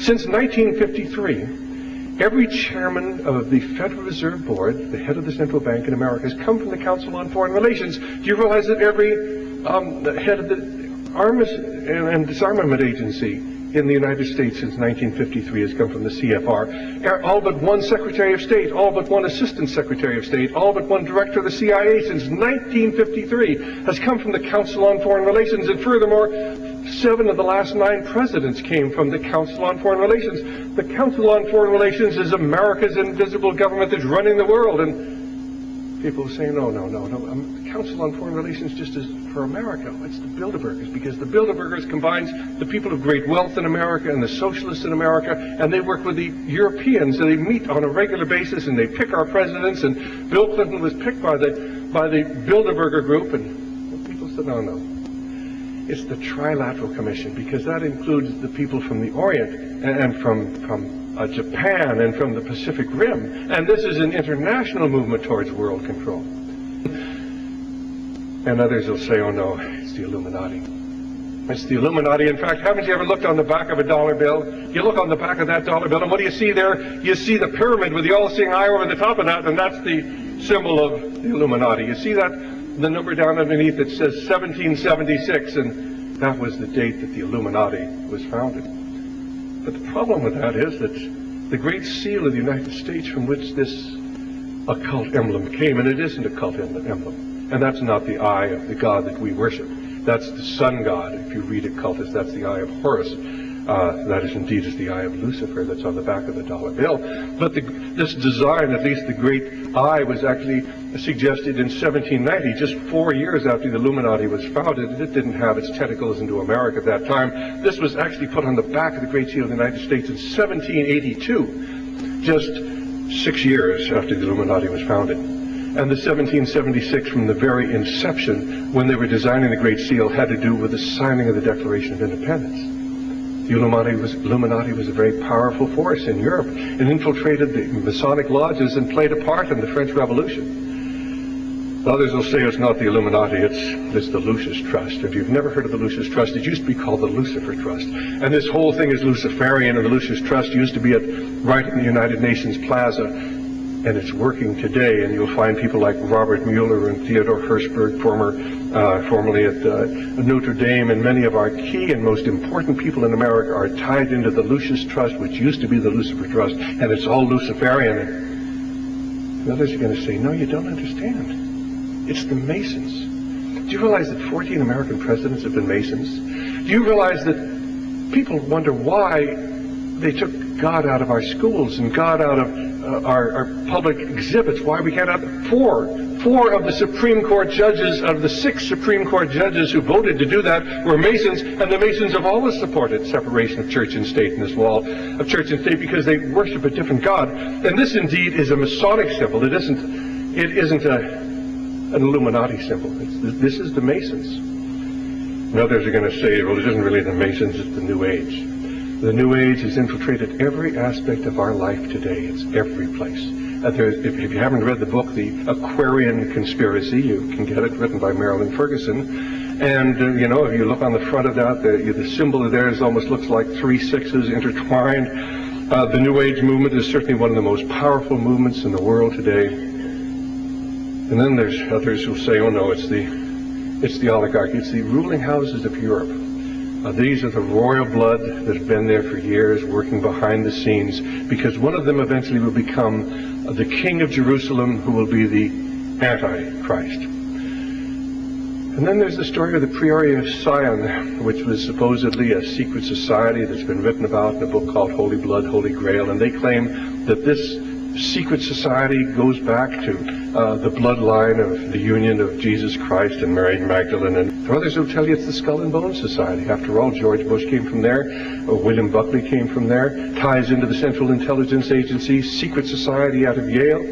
Since 1953, every chairman of the Federal Reserve Board, the head of the central bank in America, has come from the Council on Foreign Relations. Do you realize that every head of the Arms and Disarmament Agency in the United States since 1953 has come from the CFR. All but one Secretary of State, all but one Assistant Secretary of State, all but one Director of the CIA since 1953 has come from the Council on Foreign Relations. And furthermore, 7 of the last 9 presidents came from the Council on Foreign Relations. The Council on Foreign Relations is America's invisible government that's running the world. And people say, no. The Council on Foreign Relations just is for America. It's the Bilderbergers, because the Bilderbergers combines the people of great wealth in America and the socialists in America, and they work with the Europeans, and they meet on a regular basis, and they pick our presidents, and Bill Clinton was picked by the Bilderberger group, and people said, no. It's the Trilateral Commission, because that includes the people from the Orient and from Japan and from the Pacific Rim. And this is an international movement towards world control. And others will say, oh no, it's the Illuminati. It's the Illuminati. In fact, haven't you ever looked on the back of a dollar bill? You look on the back of that dollar bill, and what do you see there? You see the pyramid with the all-seeing eye over the top of that, and that's the symbol of the Illuminati. You see that? The number down underneath it says 1776, and that was the date that the Illuminati was founded. But the problem with that is that the Great Seal of the United States, from which this occult emblem came, and it isn't a cult emblem, and that's not the eye of the god that we worship. That's the sun god. If you read occultist, that's the eye of Horus. That is indeed the eye of Lucifer that's on the back of the dollar bill. But this design, at least the great eye, was actually suggested in 1790, just 4 years after the Illuminati was founded. It didn't have its tentacles into America at that time. This was actually put on the back of the Great Seal of the United States in 1782, just 6 years after the Illuminati was founded. And the 1776, from the very inception, when they were designing the Great Seal, had to do with the signing of the Declaration of Independence. The Illuminati was a very powerful force in Europe and infiltrated the Masonic lodges and played a part in the French Revolution. Others will say it's not the Illuminati, it's the Lucis Trust. If you've never heard of the Lucis Trust, it used to be called the Lucifer Trust. And this whole thing is Luciferian, and the Lucis Trust used to be right in the United Nations Plaza. And it's working today, and you'll find people like Robert Mueller and Theodore Hirschberg, formerly at Notre Dame, and many of our key and most important people in America are tied into the Lucis Trust, which used to be the Lucifer Trust, and it's all Luciferian. And others are going to say, no, you don't understand. It's the Masons. Do you realize that 14 American presidents have been Masons? Do you realize that people wonder why they took God out of our schools and God out of our public exhibits, why we can't have four of the Supreme Court judges, of the 6 Supreme Court judges who voted to do that, were Masons, and the Masons have always supported separation of church and state in this wall of church and state because they worship a different God. And this indeed is a Masonic symbol. It isn't an Illuminati symbol. This is the Masons. And others are going to say, well, it isn't really the Masons, it's the New Age. The New Age has infiltrated every aspect of our life today. It's every place. If you haven't read the book, The Aquarian Conspiracy, you can get it, written by Marilyn Ferguson. And, if you look on the front of that, the symbol of theirs almost looks like 3 6s intertwined. The New Age movement is certainly one of the most powerful movements in the world today. And then there's others who say, oh no, it's the oligarchy, it's the ruling houses of Europe. These are the royal blood that have been there for years, working behind the scenes, because one of them eventually will become the king of Jerusalem, who will be the Antichrist. And then there's the story of the Priory of Sion, which was supposedly a secret society that's been written about in a book called Holy Blood, Holy Grail, and they claim that this secret society goes back to the bloodline of the union of Jesus Christ and Mary Magdalene, and others will tell you it's the Skull and Bones Society. After all, George Bush came from there, William Buckley came from there, ties into the Central Intelligence Agency, secret society out of Yale.